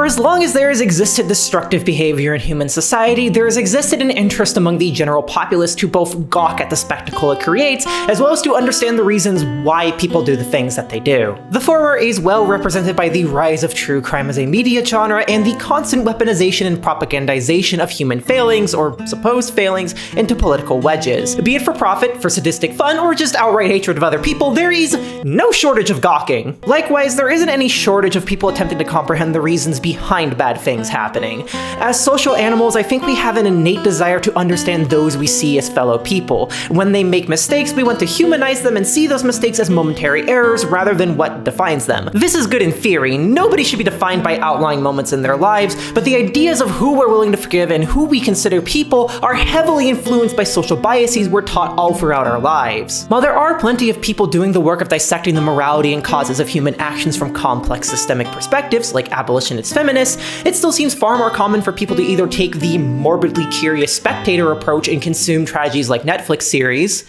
For as long as there has existed destructive behavior in human society, there has existed an interest among the general populace to both gawk at the spectacle it creates, as well as to understand the reasons why people do the things that they do. The former is well represented by the rise of true crime as a media genre and the constant weaponization and propagandization of human failings, or supposed failings, into political wedges. Be it for profit, for sadistic fun, or just outright hatred of other people, there is no shortage of gawking. Likewise, there isn't any shortage of people attempting to comprehend the reasons behind bad things happening. As social animals, I think we have an innate desire to understand those we see as fellow people. When they make mistakes, we want to humanize them and see those mistakes as momentary errors rather than what defines them. This is good in theory. Nobody should be defined by outlying moments in their lives, but the ideas of who we're willing to forgive and who we consider people are heavily influenced by social biases we're taught all throughout our lives. While there are plenty of people doing the work of dissecting the morality and causes of human actions from complex systemic perspectives, like abolitionists feminists, it still seems far more common for people to either take the morbidly curious spectator approach and consume tragedies like Netflix series,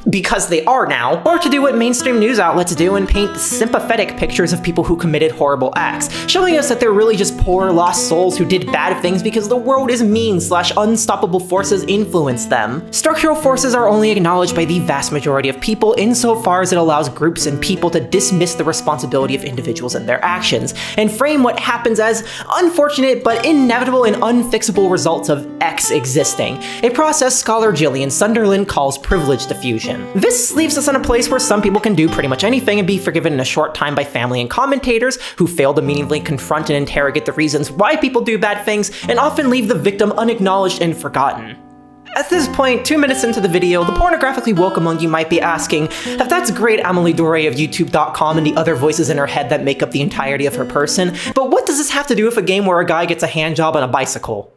because they are now, or to do what mainstream news outlets do and paint sympathetic pictures of people who committed horrible acts, showing us that they're really just poor, lost souls who did bad things because the world is mean/unstoppable forces influence them. Structural forces are only acknowledged by the vast majority of people insofar as it allows groups and people to dismiss the responsibility of individuals and their actions, and frame what happens as unfortunate but inevitable and unfixable results of X existing, a process scholar Gillian Sunderland calls privilege diffusion. This leaves us in a place where some people can do pretty much anything and be forgiven in a short time by family and commentators who fail to meaningfully confront and interrogate the reasons why people do bad things and often leave the victim unacknowledged and forgotten. At this point, 2 minutes into the video, the pornographically woke among you might be asking, if that's great Amelie Doree of YouTube.com and the other voices in her head that make up the entirety of her person, but what does this have to do with a game where a guy gets a handjob on a bicycle?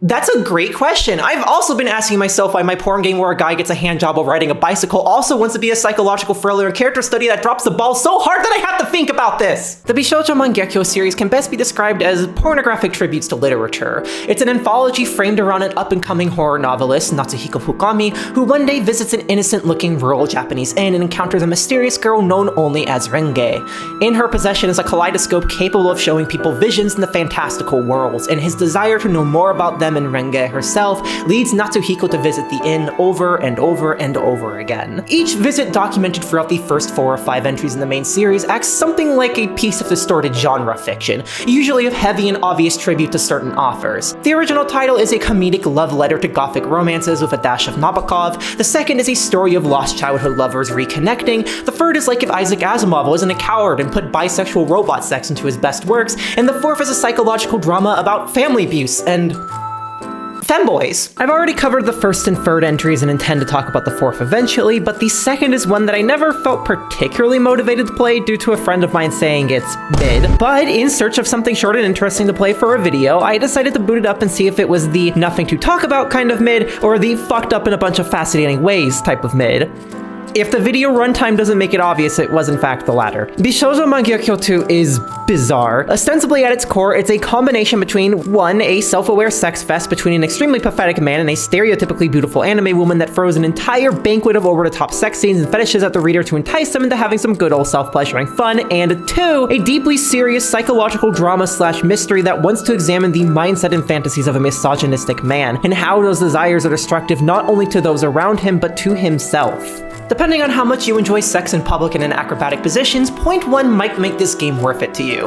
That's a great question. I've also been asking myself why my porn game where a guy gets a handjob while riding a bicycle also wants to be a psychological thriller and character study that drops the ball so hard that I have to think about this. The Bishoujo Mangekyou series can best be described as pornographic tributes to literature. It's an anthology framed around an up-and-coming horror novelist, Natsuhiko Fukami, who one day visits an innocent-looking rural Japanese inn and encounters a mysterious girl known only as Renge. In her possession is a kaleidoscope capable of showing people visions in the fantastical worlds, and his desire to know more about them and Renge herself leads Natsuhiko to visit the inn over and over and over again. Each visit, documented throughout the first 4 or 5 entries in the main series, acts something like a piece of distorted genre fiction, usually of heavy and obvious tribute to certain authors. The original title is a comedic love letter to gothic romances with a dash of Nabokov, the second is a story of lost childhood lovers reconnecting, the third is like if Isaac Asimov wasn't a coward and put bisexual robot sex into his best works, and the fourth is a psychological drama about family abuse and femboys. I've already covered the first and third entries and intend to talk about the fourth eventually, but the second is one that I never felt particularly motivated to play due to a friend of mine saying it's mid. But in search of something short and interesting to play for a video, I decided to boot it up and see if it was the nothing to talk about kind of mid, or the fucked up in a bunch of fascinating ways type of mid. If the video runtime doesn't make it obvious, it was in fact the latter. Bishoujo Mangekyou 2 is bizarre. Ostensibly at its core, it's a combination between 1. A self-aware sex fest between an extremely pathetic man and a stereotypically beautiful anime woman that throws an entire banquet of over-the-top sex scenes and fetishes at the reader to entice them into having some good old self-pleasuring fun, and 2. A deeply serious psychological drama/mystery that wants to examine the mindset and fantasies of a misogynistic man, and how those desires are destructive not only to those around him, but to himself. Depending on how much you enjoy sex in public and in acrobatic positions, point 1 might make this game worth it to you.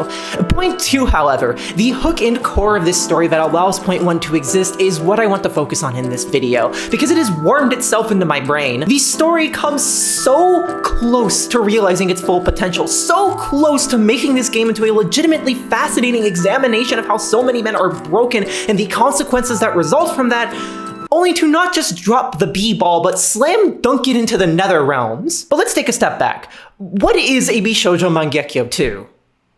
Point 2, however, the hook and core of this story that allows point 1 to exist is what I want to focus on in this video, because it has wormed itself into my brain. The story comes so close to realizing its full potential, so close to making this game into a legitimately fascinating examination of how so many men are broken and the consequences that result from that, only to not just drop the B-ball, but slam dunk it into the nether realms. But let's take a step back. What is a Bishoujo Mangekyou 2?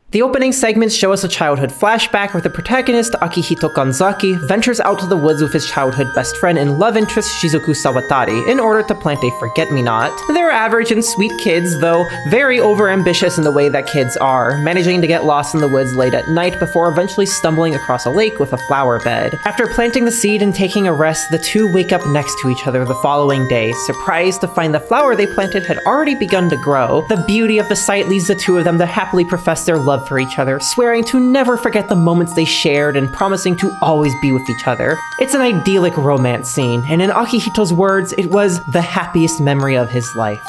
The opening segments show us a childhood flashback where the protagonist, Akihito Kanzaki, ventures out to the woods with his childhood best friend and love interest Shizuku Sawatari in order to plant a forget-me-not. They're average and sweet kids, though very overambitious in the way that kids are, managing to get lost in the woods late at night before eventually stumbling across a lake with a flower bed. After planting the seed and taking a rest, the two wake up next to each other the following day, surprised to find the flower they planted had already begun to grow. The beauty of the sight leads the two of them to happily profess their love love for each other, swearing to never forget the moments they shared and promising to always be with each other. It's an idyllic romance scene, and in Akihito's words, it was the happiest memory of his life.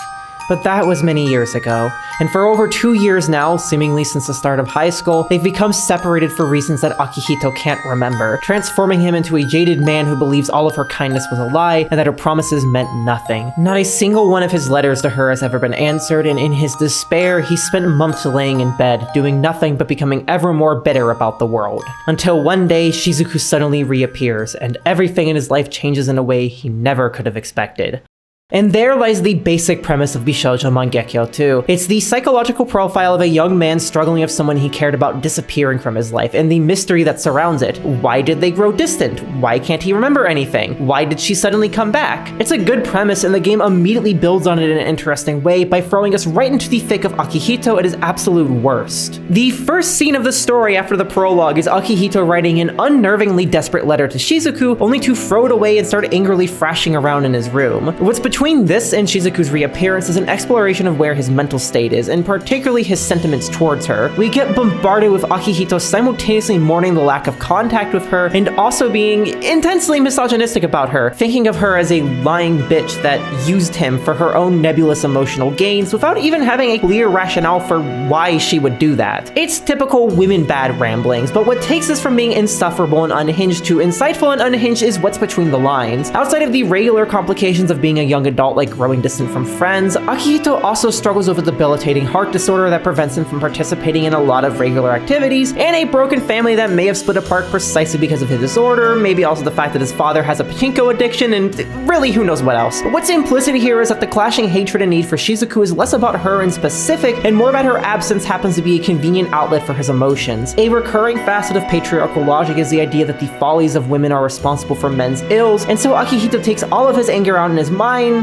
But that was many years ago, and for over 2 years now, seemingly since the start of high school, they've become separated for reasons that Akihito can't remember, transforming him into a jaded man who believes all of her kindness was a lie and that her promises meant nothing. Not a single one of his letters to her has ever been answered, and in his despair, he spent months laying in bed, doing nothing but becoming ever more bitter about the world. Until one day, Shizuku suddenly reappears, and everything in his life changes in a way he never could have expected. And there lies the basic premise of Bishoujo Mangekyou too. It's the psychological profile of a young man struggling with someone he cared about disappearing from his life, and the mystery that surrounds it. Why did they grow distant? Why can't he remember anything? Why did she suddenly come back? It's a good premise, and the game immediately builds on it in an interesting way by throwing us right into the thick of Akihito at his absolute worst. The first scene of the story after the prologue is Akihito writing an unnervingly desperate letter to Shizuku, only to throw it away and start angrily thrashing around in his room. What's between this and Shizuku's reappearance is an exploration of where his mental state is, and particularly his sentiments towards her. We get bombarded with Akihito simultaneously mourning the lack of contact with her and also being intensely misogynistic about her, thinking of her as a lying bitch that used him for her own nebulous emotional gains without even having a clear rationale for why she would do that. It's typical women bad ramblings, but what takes us from being insufferable and unhinged to insightful and unhinged is what's between the lines. Outside of the regular complications of being a young adult like growing distant from friends, Akihito also struggles with a debilitating heart disorder that prevents him from participating in a lot of regular activities, and a broken family that may have split apart precisely because of his disorder, maybe also the fact that his father has a pachinko addiction, and really who knows what else. But what's implicit here is that the clashing hatred and need for Shizuku is less about her in specific and more about her absence happens to be a convenient outlet for his emotions. A recurring facet of patriarchal logic is the idea that the follies of women are responsible for men's ills, and so Akihito takes all of his anger out in his mind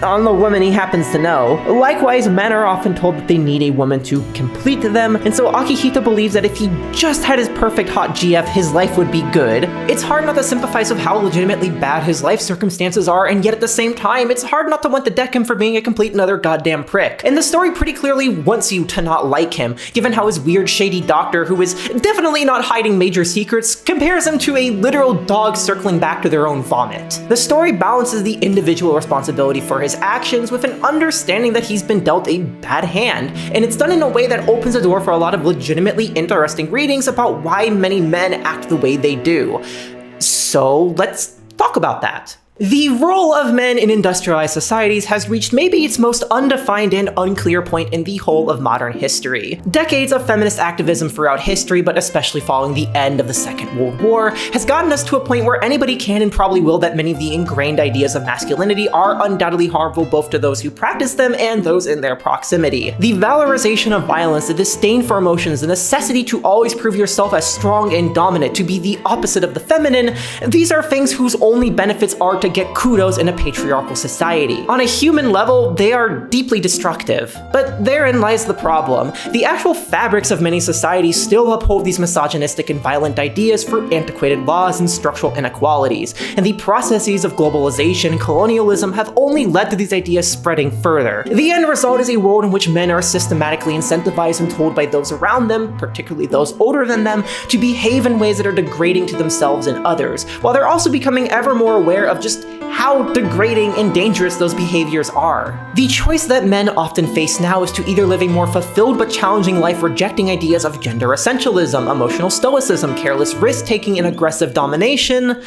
on the woman he happens to know. Likewise, men are often told that they need a woman to complete them, and so Akihito believes that if he just had his perfect hot GF, his life would be good. It's hard not to sympathize with how legitimately bad his life circumstances are, and yet at the same time, it's hard not to want to deck him for being a complete and utter goddamn prick. And the story pretty clearly wants you to not like him, given how his weird shady doctor, who is definitely not hiding major secrets, compares him to a literal dog circling back to their own vomit. The story balances the individual responsibility for his actions with an understanding that he's been dealt a bad hand, and it's done in a way that opens the door for a lot of legitimately interesting readings about why many men act the way they do. So let's talk about that. The role of men in industrialized societies has reached maybe its most undefined and unclear point in the whole of modern history. Decades of feminist activism throughout history, but especially following the end of the Second World War, has gotten us to a point where anybody can and probably will that many of the ingrained ideas of masculinity are undoubtedly harmful both to those who practice them and those in their proximity. The valorization of violence, the disdain for emotions, the necessity to always prove yourself as strong and dominant, to be the opposite of the feminine, these are things whose only benefits are to get kudos in a patriarchal society. On a human level, they are deeply destructive. But therein lies the problem. The actual fabrics of many societies still uphold these misogynistic and violent ideas through antiquated laws and structural inequalities, and the processes of globalization and colonialism have only led to these ideas spreading further. The end result is a world in which men are systematically incentivized and told by those around them, particularly those older than them, to behave in ways that are degrading to themselves and others, while they're also becoming ever more aware of just how degrading and dangerous those behaviors are. The choice that men often face now is to either live a more fulfilled but challenging life rejecting ideas of gender essentialism, emotional stoicism, careless risk-taking, and aggressive domination,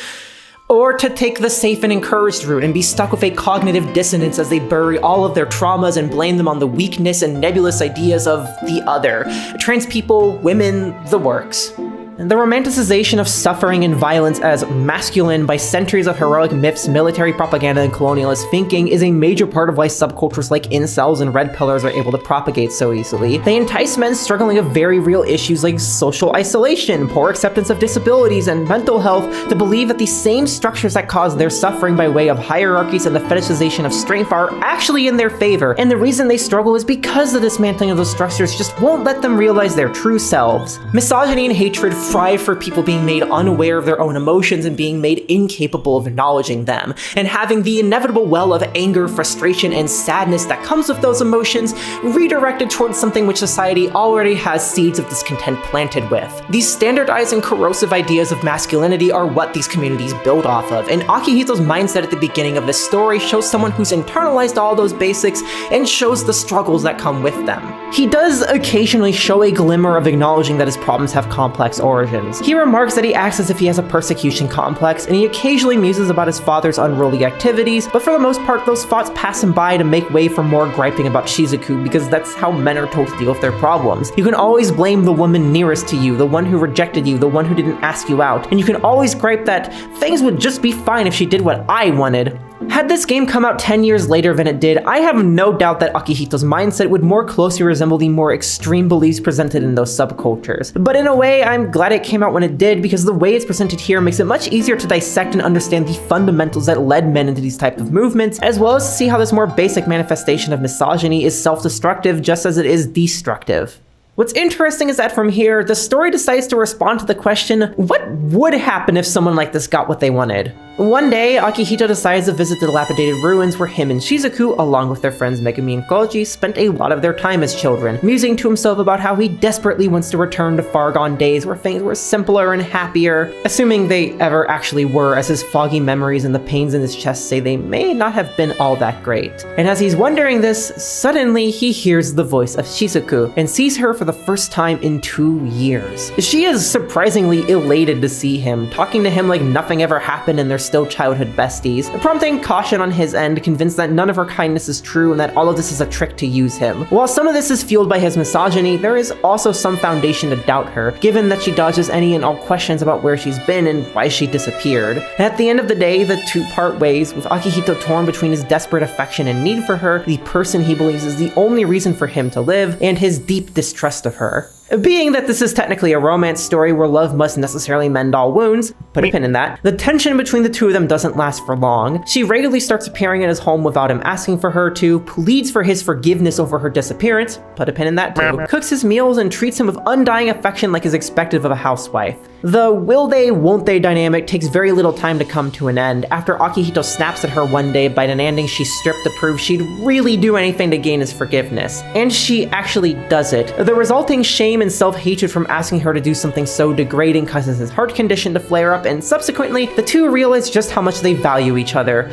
or to take the safe and encouraged route and be stuck with a cognitive dissonance as they bury all of their traumas and blame them on the weakness and nebulous ideas of the other. Trans people, women, the works. The romanticization of suffering and violence as masculine by centuries of heroic myths, military propaganda, and colonialist thinking is a major part of why subcultures like incels and red pillars are able to propagate so easily. They entice men struggling with very real issues like social isolation, poor acceptance of disabilities, and mental health to believe that the same structures that cause their suffering by way of hierarchies and the fetishization of strength are actually in their favor, and the reason they struggle is because the dismantling of those structures just won't let them realize their true selves. Misogyny and hatred thrive for people being made unaware of their own emotions and being made incapable of acknowledging them, and having the inevitable well of anger, frustration, and sadness that comes with those emotions redirected towards something which society already has seeds of discontent planted with. These standardized and corrosive ideas of masculinity are what these communities build off of, and Akihito's mindset at the beginning of this story shows someone who's internalized all those basics and shows the struggles that come with them. He does occasionally show a glimmer of acknowledging that his problems have complex origins. He remarks that he acts as if he has a persecution complex, and he occasionally muses about his father's unruly activities, but for the most part those thoughts pass him by to make way for more griping about Shizuku, because that's how men are told to deal with their problems. You can always blame the woman nearest to you, the one who rejected you, the one who didn't ask you out, and you can always gripe that things would just be fine if she did what I wanted. Had this game come out 10 years later than it did, I have no doubt that Akihito's mindset would more closely resemble the more extreme beliefs presented in those subcultures. But in a way, I'm glad it came out when it did, because the way it's presented here makes it much easier to dissect and understand the fundamentals that led men into these types of movements, as well as to see how this more basic manifestation of misogyny is self-destructive just as it is destructive. What's interesting is that from here, the story decides to respond to the question, what would happen if someone like this got what they wanted? One day, Akihito decides to visit the dilapidated ruins where him and Shizuku, along with their friends Megumi and Koji, spent a lot of their time as children, musing to himself about how he desperately wants to return to far-gone days where things were simpler and happier, assuming they ever actually were, as his foggy memories and the pains in his chest say they may not have been all that great. And as he's wondering this, suddenly he hears the voice of Shizuku, and sees her for the first time in 2 years. She is surprisingly elated to see him, talking to him like nothing ever happened and they're still childhood besties, prompting caution on his end, convinced that none of her kindness is true and that all of this is a trick to use him. While some of this is fueled by his misogyny, there is also some foundation to doubt her, given that she dodges any and all questions about where she's been and why she disappeared. And at the end of the day, the two part ways, with Akihito torn between his desperate affection and need for her, the person he believes is the only reason for him to live, and his deep distrust of her. Being that this is technically a romance story where love must necessarily mend all wounds, put a pin in that, the tension between the two of them doesn't last for long. She regularly starts appearing at his home without him asking for her to, pleads for his forgiveness over her disappearance, put a pin in that too, cooks his meals and treats him with undying affection like is expected of a housewife. The will they, won't they dynamic takes very little time to come to an end, after Akihito snaps at her one day by demanding she strip to prove she'd really do anything to gain his forgiveness. And she actually does it. The resulting shame and self-hatred from asking her to do something so degrading causes his heart condition to flare up, and subsequently, the two realize just how much they value each other.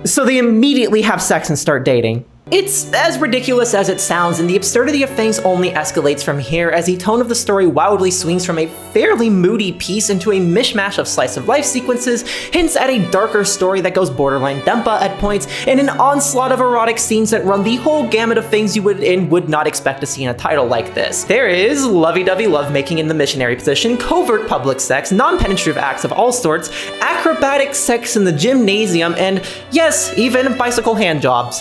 So they immediately have sex and start dating. It's as ridiculous as it sounds, and the absurdity of things only escalates from here as the tone of the story wildly swings from a fairly moody piece into a mishmash of slice-of-life sequences, hints at a darker story that goes borderline Dempa at points, and an onslaught of erotic scenes that run the whole gamut of things you would and would not expect to see in a title like this. There is lovey-dovey lovemaking in the missionary position, covert public sex, non-penetrative acts of all sorts, acrobatic sex in the gymnasium, and yes, even bicycle handjobs.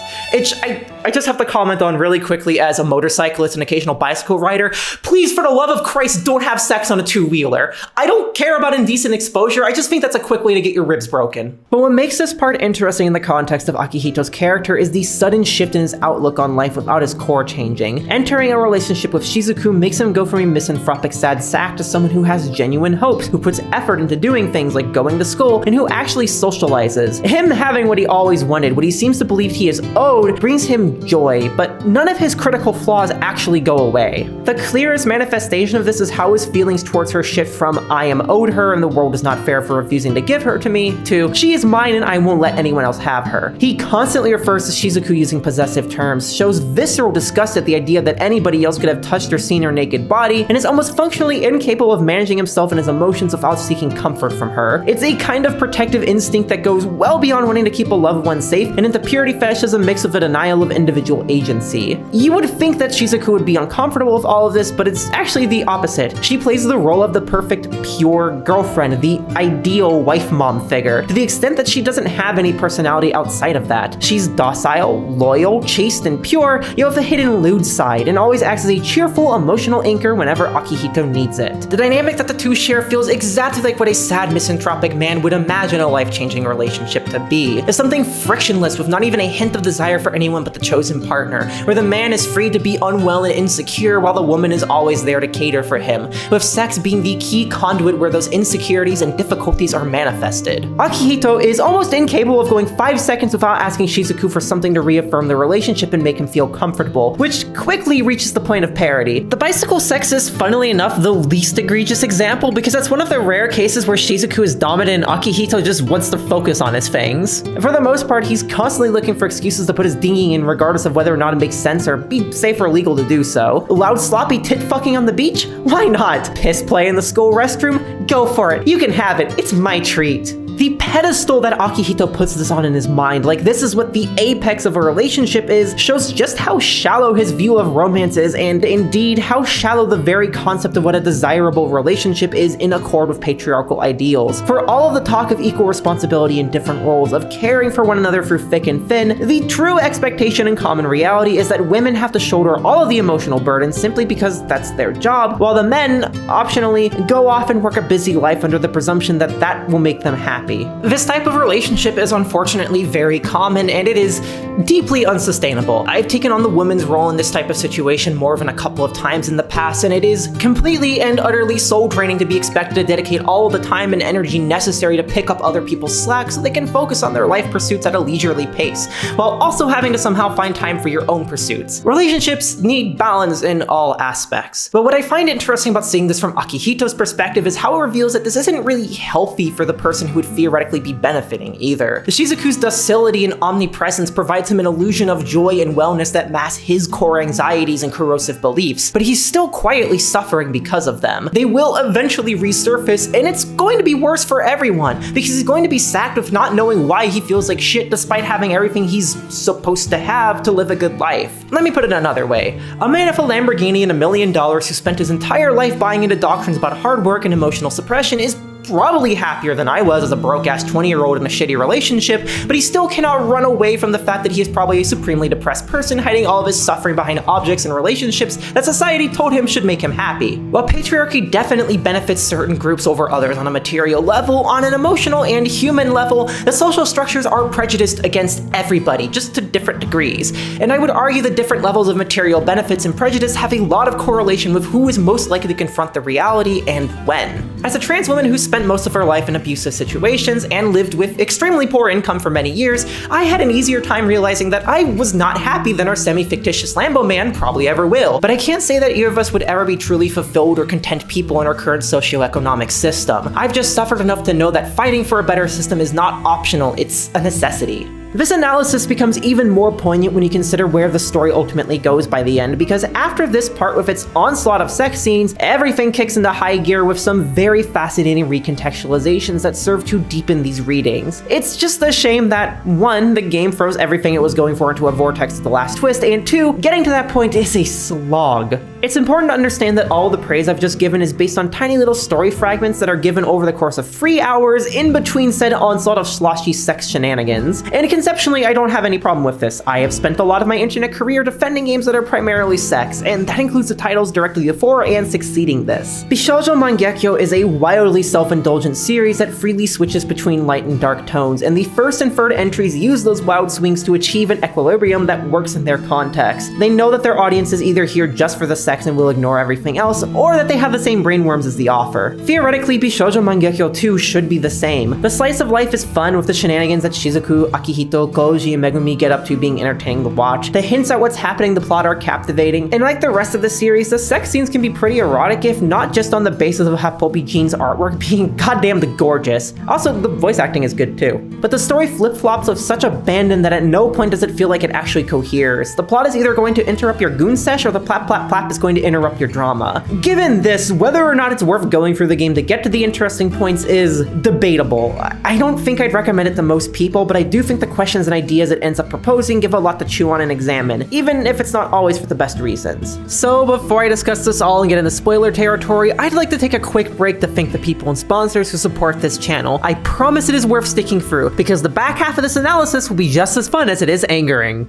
I just have to comment on really quickly as a motorcyclist and occasional bicycle rider, please for the love of Christ don't have sex on a two-wheeler. I don't care about indecent exposure, I just think that's a quick way to get your ribs broken. But what makes this part interesting in the context of Akihito's character is the sudden shift in his outlook on life without his core changing. Entering a relationship with Shizuku makes him go from a misanthropic sad sack to someone who has genuine hopes, who puts effort into doing things like going to school, and who actually socializes. Him having what he always wanted, what he seems to believe he is owed, brings him joy, but none of his critical flaws actually go away. The clearest manifestation of this is how his feelings towards her shift from I am owed her and the world is not fair for refusing to give her to me, to she is mine and I won't let anyone else have her. He constantly refers to Shizuku using possessive terms, shows visceral disgust at the idea that anybody else could have touched or seen her naked body, and is almost functionally incapable of managing himself and his emotions without seeking comfort from her. It's a kind of protective instinct that goes well beyond wanting to keep a loved one safe, and into purity fetishism mixed with a denial of individual agency. You would think that Shizuku would be uncomfortable with all of this, but it's actually the opposite. She plays the role of the perfect, pure girlfriend, the ideal wife-mom figure, to the extent that she doesn't have any personality outside of that. She's docile, loyal, chaste, and pure, yet with a hidden lewd side, and always acts as a cheerful, emotional anchor whenever Akihito needs it. The dynamic that the two share feels exactly like what a sad, misanthropic man would imagine a life-changing relationship to be. It's something frictionless with not even a hint of desire for anyone but the chosen partner, where the man is free to be unwell and insecure while the woman is always there to cater for him, with sex being the key conduit where those insecurities and difficulties are manifested. Akihito is almost incapable of going 5 seconds without asking Shizuku for something to reaffirm the relationship and make him feel comfortable, which quickly reaches the point of parody. The bicycle sex is, funnily enough, the least egregious example because that's one of the rare cases where Shizuku is dominant and Akihito just wants to focus on his fangs. For the most part, he's constantly looking for excuses to put his dinghy in regardless of whether or not it makes sense or be safe or legal to do so. Loud sloppy tit fucking on the beach? Why not? Piss play in the school restroom? Go for it. You can have it. It's my treat. The pedestal that Akihito puts this on in his mind, like this is what the apex of a relationship is, shows just how shallow his view of romance is, and indeed how shallow the very concept of what a desirable relationship is in accord with patriarchal ideals. For all of the talk of equal responsibility in different roles, of caring for one another through thick and thin, the true expectation and common reality is that women have to shoulder all of the emotional burden simply because that's their job, while the men, optionally, go off and work a busy life under the presumption that that will make them happy. This type of relationship is unfortunately very common, and it is deeply unsustainable. I've taken on the woman's role in this type of situation more than a couple of times in the past, and it is completely and utterly soul draining to be expected to dedicate all of the time and energy necessary to pick up other people's slack so they can focus on their life pursuits at a leisurely pace, while also having to somehow find time for your own pursuits. Relationships need balance in all aspects. But what I find interesting about seeing this from Akihito's perspective is how it reveals that this isn't really healthy for the person who would theoretically be benefiting either. Shizuku's docility and omnipresence provides him an illusion of joy and wellness that mask his core anxieties and corrosive beliefs, but he's still quietly suffering because of them. They will eventually resurface, and it's going to be worse for everyone, because he's going to be sacked with not knowing why he feels like shit despite having everything he's supposed to have to live a good life. Let me put it another way. A man with a Lamborghini and $1 million who spent his entire life buying into doctrines about hard work and emotional suppression is probably happier than I was as a broke-ass 20-year-old in a shitty relationship, but he still cannot run away from the fact that he is probably a supremely depressed person hiding all of his suffering behind objects and relationships that society told him should make him happy. While patriarchy definitely benefits certain groups over others on a material level, on an emotional and human level, the social structures are prejudiced against everybody, just to different degrees. And I would argue the different levels of material benefits and prejudice have a lot of correlation with who is most likely to confront the reality and when. As a trans woman who spent most of her life in abusive situations and lived with extremely poor income for many years, I had an easier time realizing that I was not happy than our semi-fictitious Lambo man probably ever will. But I can't say that either of us would ever be truly fulfilled or content people in our current socioeconomic system. I've just suffered enough to know that fighting for a better system is not optional, it's a necessity. This analysis becomes even more poignant when you consider where the story ultimately goes by the end, because after this part with its onslaught of sex scenes, everything kicks into high gear with some very fascinating recontextualizations that serve to deepen these readings. It's just a shame that, 1, the game throws everything it was going for into a vortex at the last twist, and 2, getting to that point is a slog. It's important to understand that all the praise I've just given is based on tiny little story fragments that are given over the course of 3 hours in between said onslaught of sloshy sex shenanigans. And conceptually, I don't have any problem with this. I have spent a lot of my internet career defending games that are primarily sex, and that includes the titles directly before and succeeding this. Bishoujo Mangekyou is a wildly self-indulgent series that freely switches between light and dark tones, and the first and third entries use those wild swings to achieve an equilibrium that works in their context. They know that their audience is either here just for the sex and will ignore everything else, or that they have the same brainworms as the author. Theoretically, Bishoujo Mangekyou 2 should be the same. The slice of life is fun with the shenanigans that Shizuku, Akihito, Koji, and Megumi get up to being entertaining to watch. The hints at what's happening in the plot are captivating, and like the rest of the series, the sex scenes can be pretty erotic if not just on the basis of Hapopi Jean's artwork being goddamn gorgeous. Also, the voice acting is good too. But the story flip-flops with such abandon that at no point does it feel like it actually coheres. The plot is either going to interrupt your goon sesh or the plap plap plap is going to interrupt your drama. Given this, whether or not it's worth going through the game to get to the interesting points is debatable. I don't think I'd recommend it to most people, but I do think the questions and ideas it ends up proposing give a lot to chew on and examine, even if it's not always for the best reasons. So before I discuss this all and get into spoiler territory, I'd like to take a quick break to thank the people and sponsors who support this channel. I promise it is worth sticking through, because the back half of this analysis will be just as fun as it is angering.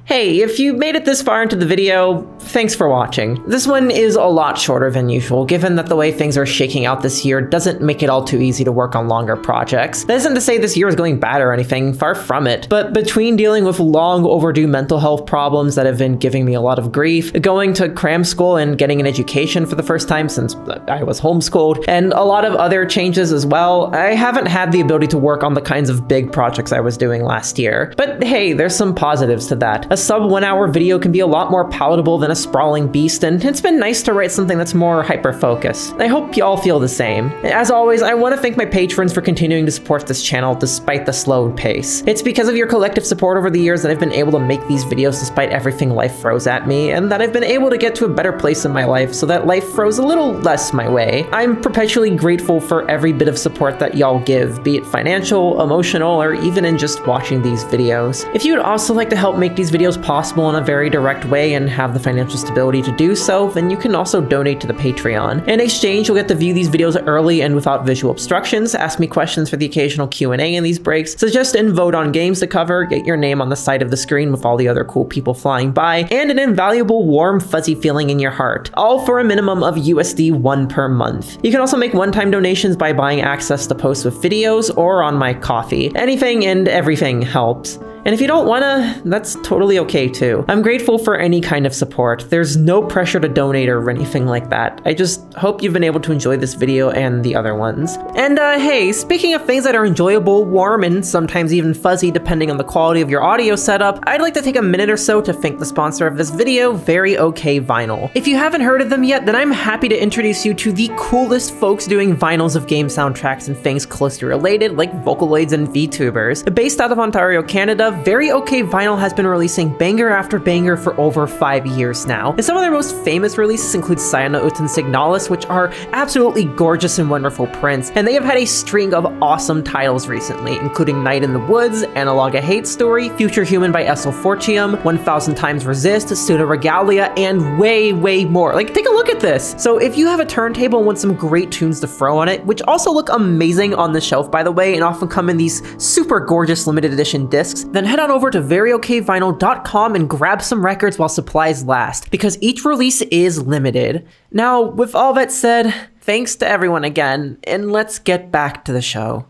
Hey, if you made it this far into the video, thanks for watching. This one is a lot shorter than usual, given that the way things are shaking out this year doesn't make it all too easy to work on longer projects. That isn't to say this year is going bad or anything, far from it, but between dealing with long overdue mental health problems that have been giving me a lot of grief, going to cram school and getting an education for the first time since I was homeschooled, and a lot of other changes as well, I haven't had the ability to work on the kinds of big projects I was doing last year. But hey, there's some positives to that. A sub 1 hour video can be a lot more palatable than a sprawling beast, and it's been nice to write something that's more hyper-focused. I hope y'all feel the same. As always, I want to thank my patrons for continuing to support this channel despite the slowed pace. It's because of your collective support over the years that I've been able to make these videos despite everything life throws at me, and that I've been able to get to a better place in my life so that life throws a little less my way. I'm perpetually grateful for every bit of support that y'all give, be it financial, emotional, or even in just watching these videos. If you would also like to help make these videos possible in a very direct way and have the financial stability to do so, then you can also donate to the Patreon. In exchange, you'll get to view these videos early and without visual obstructions, ask me questions for the occasional Q&A in these breaks, suggest and vote on games to cover, get your name on the side of the screen with all the other cool people flying by, and an invaluable warm fuzzy feeling in your heart, all for a minimum of USD 1 per month. You can also make one-time donations by buying access to posts with videos or on my Ko-fi. Anything and everything helps. And if you don't wanna, that's totally okay too. I'm grateful for any kind of support. There's no pressure to donate or anything like that. I just hope you've been able to enjoy this video and the other ones. And hey, speaking of things that are enjoyable, warm, and sometimes even fuzzy depending on the quality of your audio setup, I'd like to take a minute or so to thank the sponsor of this video, Very Okay Vinyl. If you haven't heard of them yet, then I'm happy to introduce you to the coolest folks doing vinyls of game soundtracks and things closely related, like Vocaloids and VTubers. Based out of Ontario, Canada, Very Okay Vinyl has been releasing banger after banger for over 5 years now, and some of their most famous releases include Cyanout and Signalis, which are absolutely gorgeous and wonderful prints, and they have had a string of awesome titles recently, including Night in the Woods, Analog A Hate Story, Future Human by Essel Fortium, 1000 Times Resist, Pseudo Regalia, and way more. Like, take a look at this! So if you have a turntable and want some great tunes to throw on it, which also look amazing on the shelf by the way, and often come in these super gorgeous limited edition discs, then head on over to veryokvinyl.com and grab some records while supplies last, because each release is limited. Now, with all that said, thanks to everyone again, and let's get back to the show.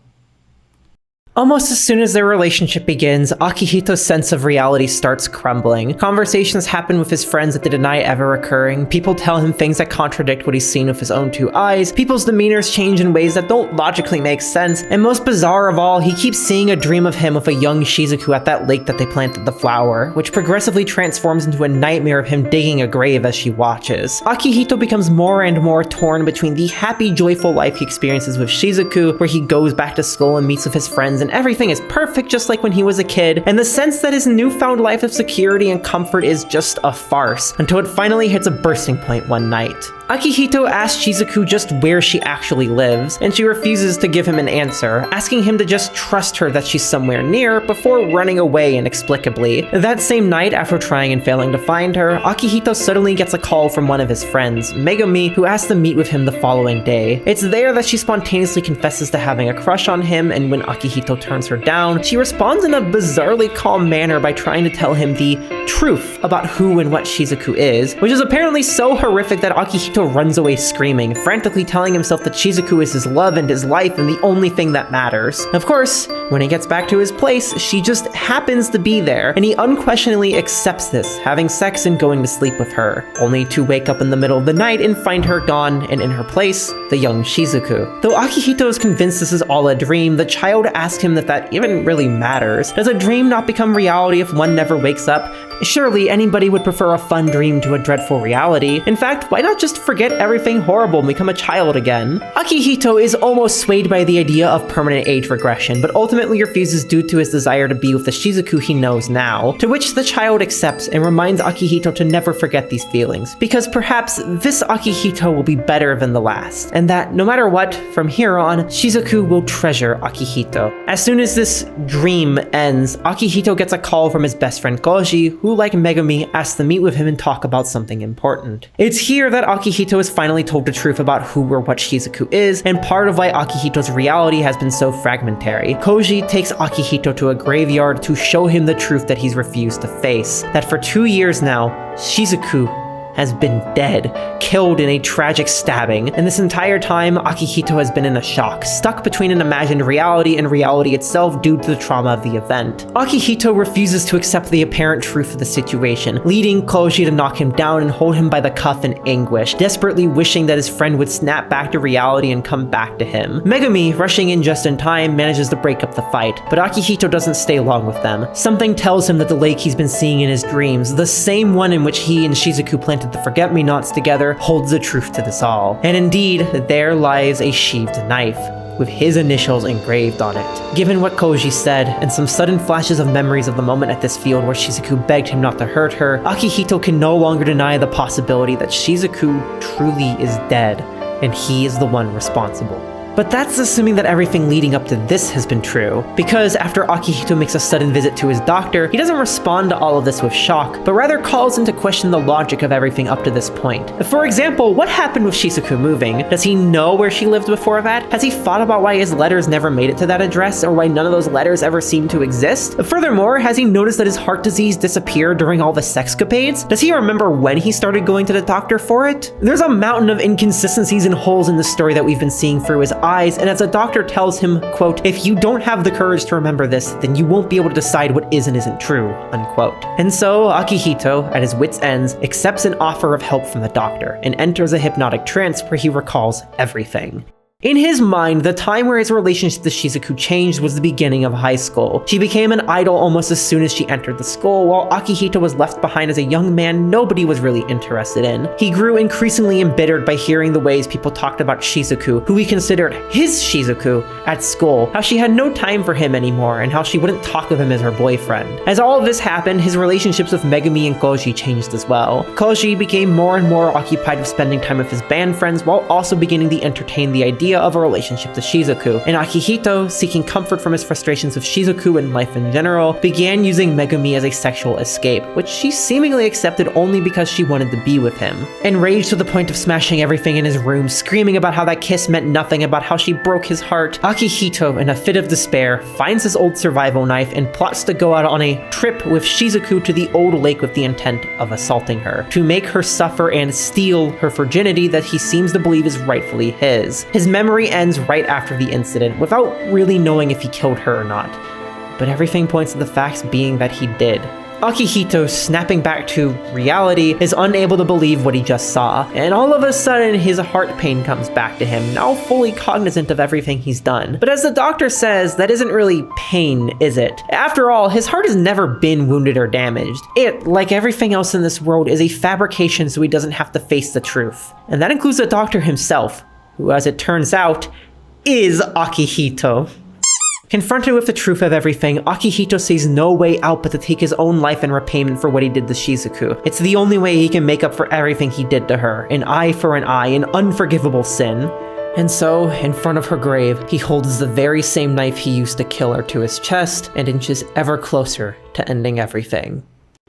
Almost as soon as their relationship begins, Akihito's sense of reality starts crumbling. Conversations happen with his friends that they deny ever occurring, people tell him things that contradict what he's seen with his own 2 eyes, people's demeanors change in ways that don't logically make sense, and most bizarre of all, he keeps seeing a dream of him with a young Shizuku at that lake that they planted the flower, which progressively transforms into a nightmare of him digging a grave as she watches. Akihito becomes more and more torn between the happy, joyful life he experiences with Shizuku, where he goes back to school and meets with his friends and everything is perfect just like when he was a kid, and the sense that his newfound life of security and comfort is just a farce, until it finally hits a bursting point one night. Akihito asks Shizuku just where she actually lives, and she refuses to give him an answer, asking him to just trust her that she's somewhere near before running away inexplicably. That same night, after trying and failing to find her, Akihito suddenly gets a call from one of his friends, Megumi, who asks to meet with him the following day. It's there that she spontaneously confesses to having a crush on him, and when Akihito turns her down, she responds in a bizarrely calm manner by trying to tell him the truth about who and what Shizuku is, which is apparently so horrific that Akihito runs away screaming, frantically telling himself that Shizuku is his love and his life and the only thing that matters. Of course, when he gets back to his place, she just happens to be there, and he unquestioningly accepts this, having sex and going to sleep with her, only to wake up in the middle of the night and find her gone, and in her place, the young Shizuku. Though Akihito is convinced this is all a dream, the child asks him that that even really matters. Does a dream not become reality if one never wakes up? Surely anybody would prefer a fun dream to a dreadful reality. In fact, why not just forget everything horrible and become a child again? Akihito is almost swayed by the idea of permanent age regression, but ultimately refuses due to his desire to be with the Shizuku he knows now, to which the child accepts and reminds Akihito to never forget these feelings, because perhaps this Akihito will be better than the last, and that no matter what, from here on, Shizuku will treasure Akihito. As soon as this dream ends, Akihito gets a call from his best friend Koji, who, like Megumi, asks to meet with him and talk about something important. It's here that Akihito is finally told the truth about who or what Shizuku is, and part of why Akihito's reality has been so fragmentary. Koji takes Akihito to a graveyard to show him the truth that he's refused to face, that for 2 years now, Shizuku has been dead, killed in a tragic stabbing, and this entire time, Akihito has been in a shock, stuck between an imagined reality and reality itself due to the trauma of the event. Akihito refuses to accept the apparent truth of the situation, leading Koji to knock him down and hold him by the cuff in anguish, desperately wishing that his friend would snap back to reality and come back to him. Megumi, rushing in just in time, manages to break up the fight, but Akihito doesn't stay long with them. Something tells him that the lake he's been seeing in his dreams, the same one in which he and Shizuku planted the forget-me-nots together, holds the truth to this all. And indeed, there lies a sheathed knife, with his initials engraved on it. Given what Koji said, and some sudden flashes of memories of the moment at this field where Shizuku begged him not to hurt her, Akihito can no longer deny the possibility that Shizuku truly is dead, and he is the one responsible. But that's assuming that everything leading up to this has been true, because after Akihito makes a sudden visit to his doctor, he doesn't respond to all of this with shock, but rather calls into question the logic of everything up to this point. For example, what happened with Shizuku moving? Does he know where she lived before that? Has he thought about why his letters never made it to that address, or why none of those letters ever seemed to exist? Furthermore, has he noticed that his heart disease disappeared during all the sexcapades? Does he remember when he started going to the doctor for it? There's a mountain of inconsistencies and holes in the story that we've been seeing through his eyes, and as the doctor tells him, quote, "If you don't have the courage to remember this, then you won't be able to decide what is and isn't true," unquote. And so Akihito, at his wits' ends, accepts an offer of help from the doctor and enters a hypnotic trance where he recalls everything. In his mind, the time where his relationship to Shizuku changed was the beginning of high school. She became an idol almost as soon as she entered the school, while Akihito was left behind as a young man nobody was really interested in. He grew increasingly embittered by hearing the ways people talked about Shizuku, who he considered his Shizuku, at school, how she had no time for him anymore, and how she wouldn't talk of him as her boyfriend. As all of this happened, his relationships with Megumi and Koji changed as well. Koji became more and more occupied with spending time with his band friends, while also beginning to entertain the idea of a relationship to Shizuku, and Akihito, seeking comfort from his frustrations with Shizuku and life in general, began using Megumi as a sexual escape, which she seemingly accepted only because she wanted to be with him. Enraged to the point of smashing everything in his room, screaming about how that kiss meant nothing, about how she broke his heart, Akihito, in a fit of despair, finds his old survival knife and plots to go out on a trip with Shizuku to the old lake with the intent of assaulting her, to make her suffer and steal her virginity that he seems to believe is rightfully his. His memory ends right after the incident, without really knowing if he killed her or not, but everything points to the facts being that he did. Akihito, snapping back to reality, is unable to believe what he just saw, and all of a sudden his heart pain comes back to him, now fully cognizant of everything he's done. But as the doctor says, that isn't really pain, is it? After all, his heart has never been wounded or damaged. It, like everything else in this world, is a fabrication so he doesn't have to face the truth. And that includes the doctor himself, who, as it turns out, is Akihito. Confronted with the truth of everything, Akihito sees no way out but to take his own life in repayment for what he did to Shizuku. It's the only way he can make up for everything he did to her, an eye for an eye, an unforgivable sin. And so, in front of her grave, he holds the very same knife he used to kill her to his chest and inches ever closer to ending everything.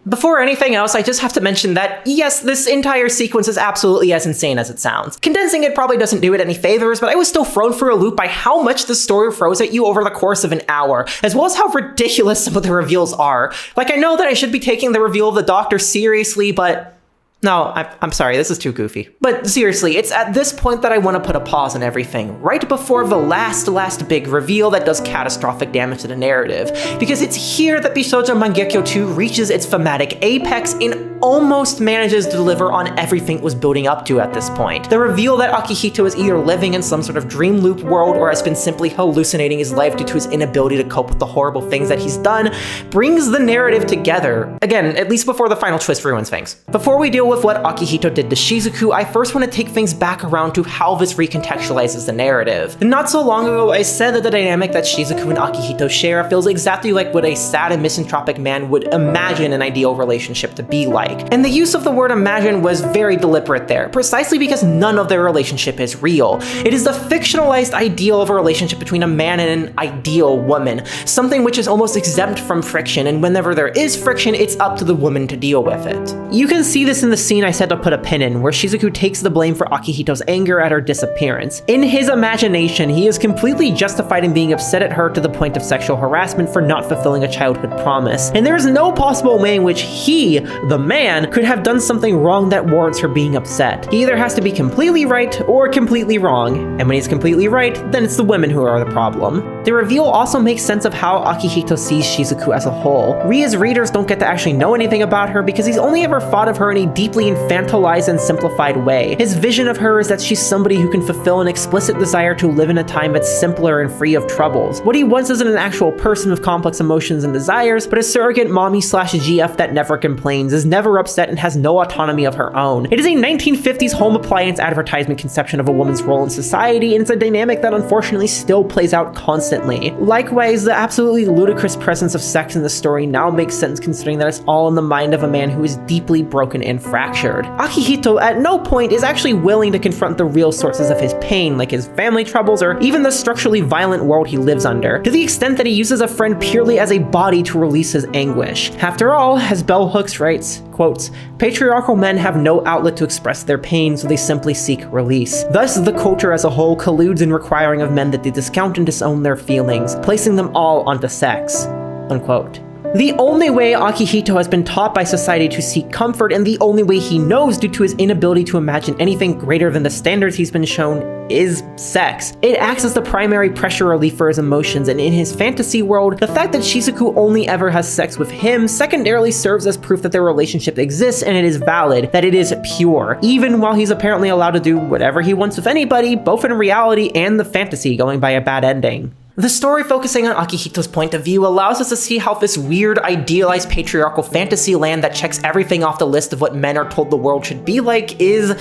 Before anything else, I just have to mention that, yes, this entire sequence is absolutely as insane as it sounds. Condensing it probably doesn't do it any favors, but I was still thrown for a loop by how much the story throws at you over the course of an hour, as well as how ridiculous some of the reveals are. Like, I know that I should be taking the reveal of the Doctor seriously, but no, I'm sorry, this is too goofy. But seriously, it's at this point that I want to put a pause on everything, right before the last big reveal that does catastrophic damage to the narrative. Because it's here that Bishoujo Mangekyou 2 reaches its thematic apex and almost manages to deliver on everything it was building up to at this point. The reveal that Akihito is either living in some sort of dream loop world or has been simply hallucinating his life due to his inability to cope with the horrible things that he's done brings the narrative together. Again, at least before the final twist ruins things. Before we deal with what Akihito did to Shizuku, I first want to take things back around to how this recontextualizes the narrative. Not so long ago, I said that the dynamic that Shizuku and Akihito share feels exactly like what a sad and misanthropic man would imagine an ideal relationship to be like. And the use of the word imagine was very deliberate there, precisely because none of their relationship is real. It is the fictionalized ideal of a relationship between a man and an ideal woman, something which is almost exempt from friction, and whenever there is friction, it's up to the woman to deal with it. You can see this in the scene I said to put a pin in, where Shizuku takes the blame for Akihito's anger at her disappearance. In his imagination, he is completely justified in being upset at her to the point of sexual harassment for not fulfilling a childhood promise. And there is no possible way in which he, the man, could have done something wrong that warrants her being upset. He either has to be completely right or completely wrong, and when he's completely right, then it's the women who are the problem. The reveal also makes sense of how Akihito sees Shizuku as a whole. We as readers don't get to actually know anything about her because he's only ever thought of her in a deeply infantilized and simplified way. His vision of her is that she's somebody who can fulfill an explicit desire to live in a time that's simpler and free of troubles. What he wants isn't an actual person with complex emotions and desires, but a surrogate mommy/GF that never complains, is never upset, and has no autonomy of her own. It is a 1950s home appliance advertisement conception of a woman's role in society, and it's a dynamic that unfortunately still plays out constantly. Likewise, the absolutely ludicrous presence of sex in the story now makes sense considering that it's all in the mind of a man who is deeply broken and fractured. Akihito at no point is actually willing to confront the real sources of his pain, like his family troubles or even the structurally violent world he lives under, to the extent that he uses a friend purely as a body to release his anguish. After all, as Bell Hooks writes, quotes, "Patriarchal men have no outlet to express their pain, so they simply seek release. Thus, the culture as a whole colludes in requiring of men that they discount and disown their feelings, placing them all onto sex." Unquote. The only way Akihito has been taught by society to seek comfort, and the only way he knows due to his inability to imagine anything greater than the standards he's been shown, is sex. It acts as the primary pressure relief for his emotions, and in his fantasy world, the fact that Shizuku only ever has sex with him secondarily serves as proof that their relationship exists and it is valid, that it is pure, even while he's apparently allowed to do whatever he wants with anybody, both in reality and the fantasy, going by a bad ending. The story focusing on Akihito's point of view allows us to see how this weird, idealized patriarchal fantasy land that checks everything off the list of what men are told the world should be like is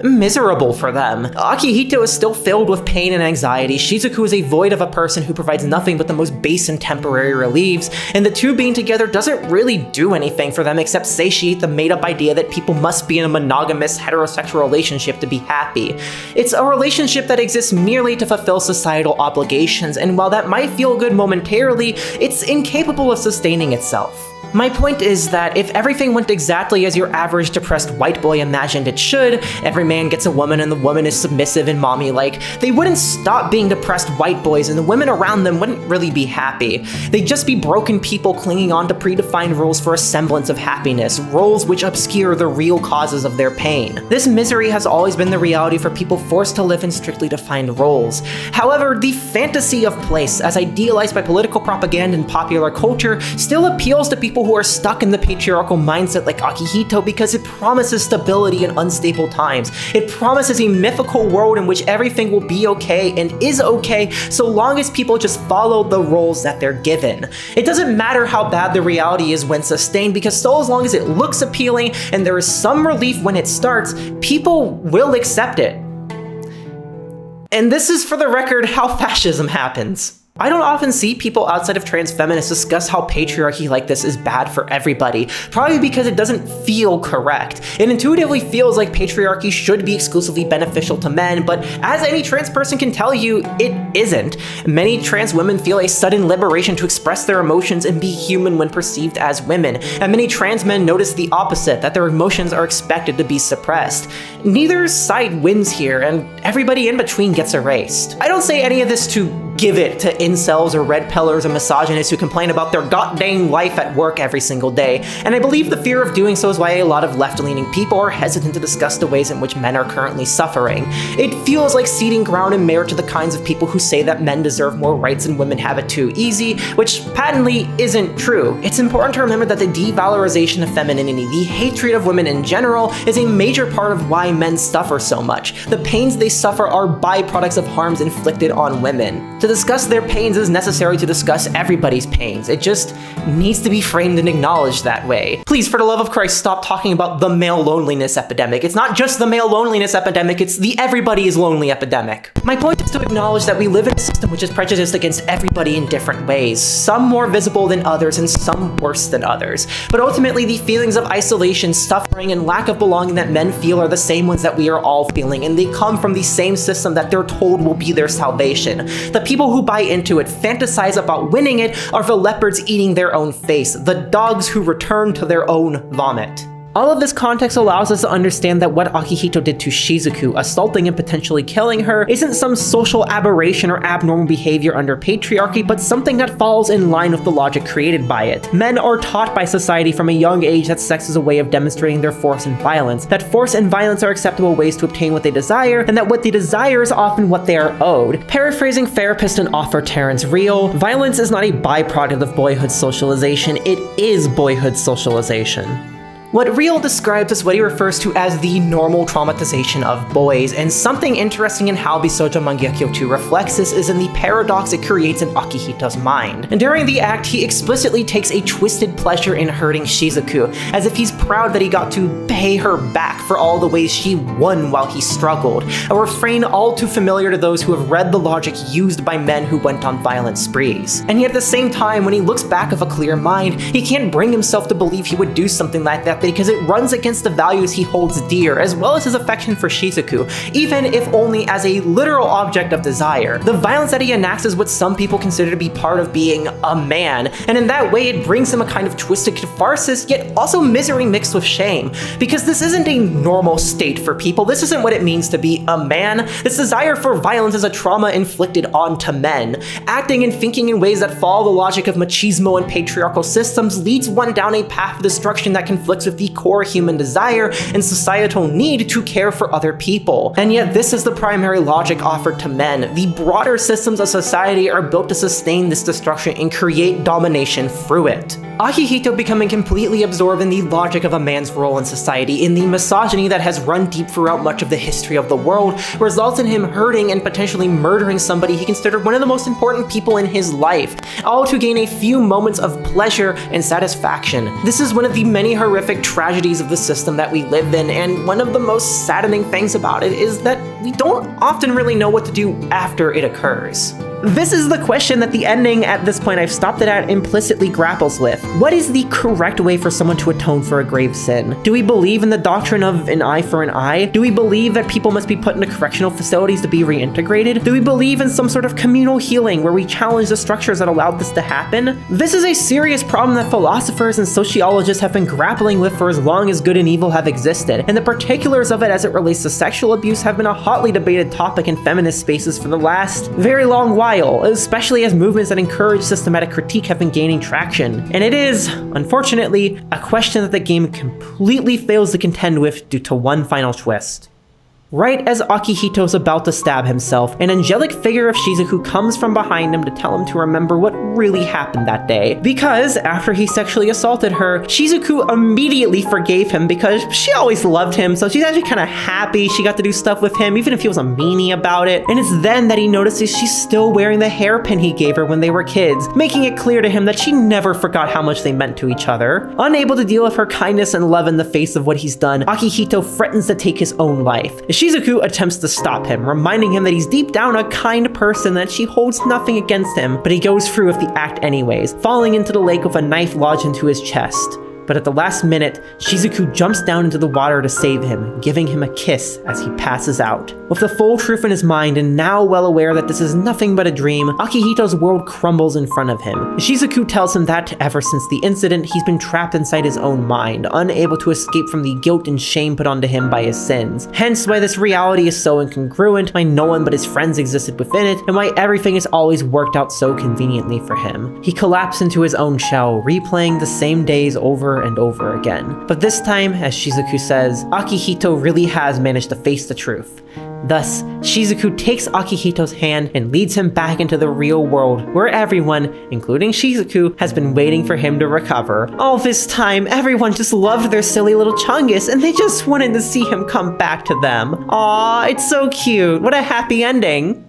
miserable for them. Akihito is still filled with pain and anxiety, Shizuku is a void of a person who provides nothing but the most base and temporary reliefs, and the two being together doesn't really do anything for them except satiate the made-up idea that people must be in a monogamous, heterosexual relationship to be happy. It's a relationship that exists merely to fulfill societal obligations, and while that might feel good momentarily, it's incapable of sustaining itself. My point is that if everything went exactly as your average depressed white boy imagined it should, every man gets a woman and the woman is submissive and mommy-like, they wouldn't stop being depressed white boys and the women around them wouldn't really be happy. They'd just be broken people clinging on to predefined rules for a semblance of happiness, roles which obscure the real causes of their pain. This misery has always been the reality for people forced to live in strictly defined roles. However, the fantasy of place, as idealized by political propaganda and popular culture, still appeals to people who are stuck in the patriarchal mindset like Akihito because it promises stability in unstable times. It promises a mythical world in which everything will be okay and is okay so long as people just follow the roles that they're given. It doesn't matter how bad the reality is when sustained, because so as long as it looks appealing and there is some relief when it starts, people will accept it. And this is, for the record, how fascism happens. I don't often see people outside of trans feminists discuss how patriarchy like this is bad for everybody, probably because it doesn't feel correct. It intuitively feels like patriarchy should be exclusively beneficial to men, but as any trans person can tell you, it isn't. Many trans women feel a sudden liberation to express their emotions and be human when perceived as women, and many trans men notice the opposite, that their emotions are expected to be suppressed. Neither side wins here, and everybody in between gets erased. I don't say any of this to give it to incels or red pillers or misogynists who complain about their goddamn life at work every single day, and I believe the fear of doing so is why a lot of left-leaning people are hesitant to discuss the ways in which men are currently suffering. It feels like ceding ground and merit to the kinds of people who say that men deserve more rights and women have it too easy, which patently isn't true. It's important to remember that the devalorization of femininity, the hatred of women in general, is a major part of why men suffer so much. The pains they suffer are byproducts of harms inflicted on women. To discuss their pains is necessary to discuss everybody's pains. It just needs to be framed and acknowledged that way. Please, for the love of Christ, stop talking about the male loneliness epidemic. It's not just the male loneliness epidemic, it's the everybody is lonely epidemic. My point is to acknowledge that we live in a system which is prejudiced against everybody in different ways, some more visible than others and some worse than others. But ultimately, the feelings of isolation, suffering, and lack of belonging that men feel are the same ones that we are all feeling, and they come from the same system that they're told will be their salvation. The people who buy into it, fantasize about winning it, are the leopards eating their own face, the dogs who return to their own vomit. All of this context allows us to understand that what Akihito did to Shizuku, assaulting and potentially killing her, isn't some social aberration or abnormal behavior under patriarchy, but something that falls in line with the logic created by it. Men are taught by society from a young age that sex is a way of demonstrating their force and violence, that force and violence are acceptable ways to obtain what they desire, and that what they desire is often what they are owed. Paraphrasing therapist and author Terrence Real, violence is not a byproduct of boyhood socialization, it is boyhood socialization. What Real describes is what he refers to as the normal traumatization of boys, and something interesting in how Bishoujo Mangekyou 2 reflects this is in the paradox it creates in Akihito's mind. And during the act, he explicitly takes a twisted pleasure in hurting Shizuku, as if he's proud that he got to pay her back for all the ways she won while he struggled, a refrain all too familiar to those who have read the logic used by men who went on violent sprees. And yet at the same time, when he looks back with a clear mind, he can't bring himself to believe he would do something like that because it runs against the values he holds dear, as well as his affection for Shizuku, even if only as a literal object of desire. The violence that he enacts is what some people consider to be part of being a man, and in that way it brings him a kind of twisted catharsis, yet also misery mixed with shame. Because this isn't a normal state for people, this isn't what it means to be a man. This desire for violence is a trauma inflicted onto men. Acting and thinking in ways that follow the logic of machismo and patriarchal systems leads one down a path of destruction that conflicts with the core human desire and societal need to care for other people. And yet this is the primary logic offered to men. The broader systems of society are built to sustain this destruction and create domination through it. Akihito becoming completely absorbed in the logic of a man's role in society, in the misogyny that has run deep throughout much of the history of the world, results in him hurting and potentially murdering somebody he considered one of the most important people in his life, all to gain a few moments of pleasure and satisfaction. This is one of the many horrific tragedies of the system that we live in, and one of the most saddening things about it is that we don't often really know what to do after it occurs. This is the question that the ending at this point I've stopped it at implicitly grapples with. What is the correct way for someone to atone for a grave sin? Do we believe in the doctrine of an eye for an eye? Do we believe that people must be put into correctional facilities to be reintegrated? Do we believe in some sort of communal healing where we challenge the structures that allowed this to happen? This is a serious problem that philosophers and sociologists have been grappling with for as long as good and evil have existed, and the particulars of it as it relates to sexual abuse have been a hotly debated topic in feminist spaces for the last very long while, especially as movements that encourage systematic critique have been gaining traction. And it is, unfortunately, a question that the game completely fails to contend with due to one final twist. Right as Akihito's about to stab himself, an angelic figure of Shizuku comes from behind him to tell him to remember what really happened that day. Because after he sexually assaulted her, Shizuku immediately forgave him because she always loved him, so she's actually kind of happy she got to do stuff with him, even if he was a meanie about it. And it's then that he notices she's still wearing the hairpin he gave her when they were kids, making it clear to him that she never forgot how much they meant to each other. Unable to deal with her kindness and love in the face of what he's done, Akihito threatens to take his own life. Shizuku attempts to stop him, reminding him that he's deep down a kind person, that she holds nothing against him, but he goes through with the act anyways, falling into the lake with a knife lodged into his chest. But at the last minute, Shizuku jumps down into the water to save him, giving him a kiss as he passes out. With the full truth in his mind and now well aware that this is nothing but a dream, Akihito's world crumbles in front of him. Shizuku tells him that ever since the incident, he's been trapped inside his own mind, unable to escape from the guilt and shame put onto him by his sins. Hence why this reality is so incongruent, why no one but his friends existed within it, and why everything has always worked out so conveniently for him. He collapsed into his own shell, replaying the same days over and over again. But this time, as Shizuku says, Akihito really has managed to face the truth. Thus, Shizuku takes Akihito's hand and leads him back into the real world, where everyone, including Shizuku, has been waiting for him to recover. All this time, everyone just loved their silly little Chungus, and they just wanted to see him come back to them. Aww, it's so cute. What a happy ending.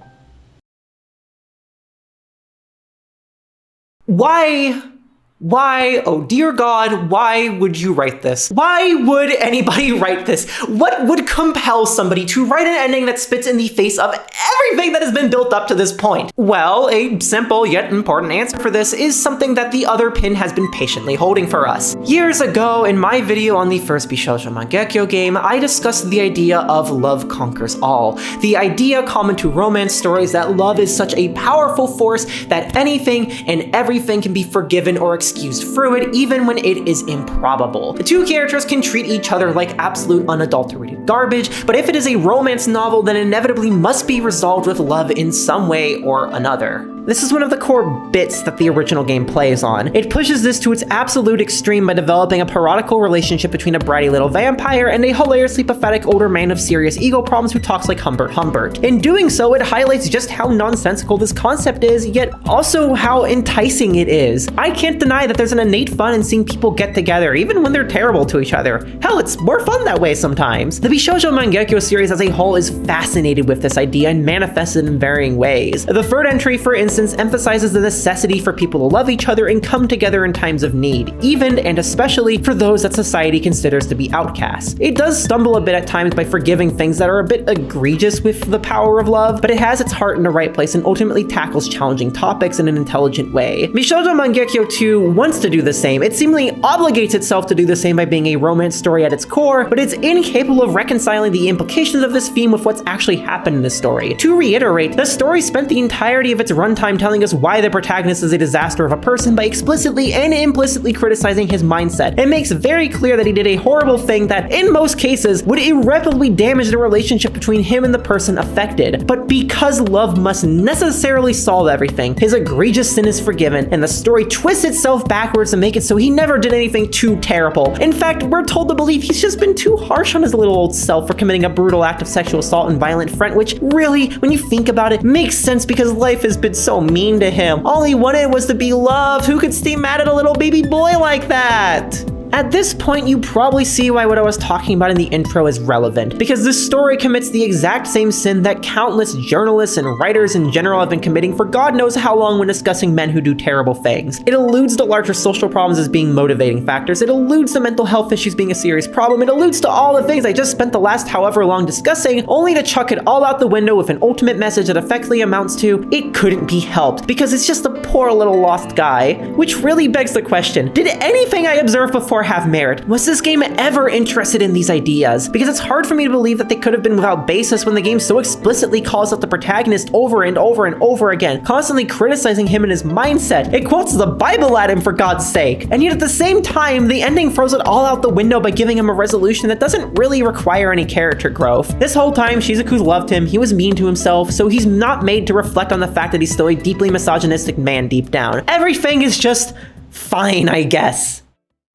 Why, oh dear God, why would you write this? Why would anybody write this? What would compel somebody to write an ending that spits in the face of everything that has been built up to this point? Well, a simple yet important answer for this is something that the other pin has been patiently holding for us. Years ago, in my video on the first Bishoujo Mangekyou game, I discussed the idea of love conquers all. The idea common to romance stories that love is such a powerful force that anything and everything can be forgiven or excused excused through it even when it is improbable. The two characters can treat each other like absolute unadulterated garbage, but if it is a romance novel, then inevitably must be resolved with love in some way or another. This is one of the core bits that the original game plays on. It pushes this to its absolute extreme by developing a parodical relationship between a bratty little vampire and a hilariously pathetic older man of serious ego problems who talks like Humbert Humbert. In doing so, it highlights just how nonsensical this concept is, yet also how enticing it is. I can't deny that there's an innate fun in seeing people get together, even when they're terrible to each other. Hell, it's more fun that way sometimes. The Bishoujo Mangekyou series as a whole is fascinated with this idea and manifests it in varying ways. The third entry, for instance, emphasizes the necessity for people to love each other and come together in times of need, even and especially for those that society considers to be outcasts. It does stumble a bit at times by forgiving things that are a bit egregious with the power of love, but it has its heart in the right place and ultimately tackles challenging topics in an intelligent way. Bishoujo Mangekyou 2 wants to do the same. It seemingly obligates itself to do the same by being a romance story at its core, but it's incapable of reconciling the implications of this theme with what's actually happened in the story. To reiterate, the story spent the entirety of its runtime telling us why the protagonist is a disaster of a person by explicitly and implicitly criticizing his mindset. It makes very clear that he did a horrible thing that, in most cases, would irreparably damage the relationship between him and the person affected. But because love must necessarily solve everything, his egregious sin is forgiven, and the story twists itself backwards to make it so he never did anything too terrible. In fact, we're told to believe he's just been too harsh on his little old self for committing a brutal act of sexual assault and violent friend, which really, when you think about it, makes sense because life has been so mean to him. All he wanted was to be loved. Who could stay mad at a little baby boy like that? At this point, you probably see why what I was talking about in the intro is relevant, because this story commits the exact same sin that countless journalists and writers in general have been committing for God knows how long when discussing men who do terrible things. It alludes to larger social problems as being motivating factors. It alludes to mental health issues being a serious problem. It alludes to all the things I just spent the last however long discussing, only to chuck it all out the window with an ultimate message that effectively amounts to, it couldn't be helped, because it's just a poor little lost guy. Which really begs the question, did anything I observed before have merit? Was this game ever interested in these ideas? Because it's hard for me to believe that they could have been without basis when the game so explicitly calls out the protagonist over and over and over again, constantly criticizing him and his mindset. It quotes the Bible at him, for God's sake. And yet at the same time, the ending throws it all out the window by giving him a resolution that doesn't really require any character growth. This whole time, Shizuku loved him, he was mean to himself, so he's not made to reflect on the fact that he's still a deeply misogynistic man deep down. Everything is just fine, I guess.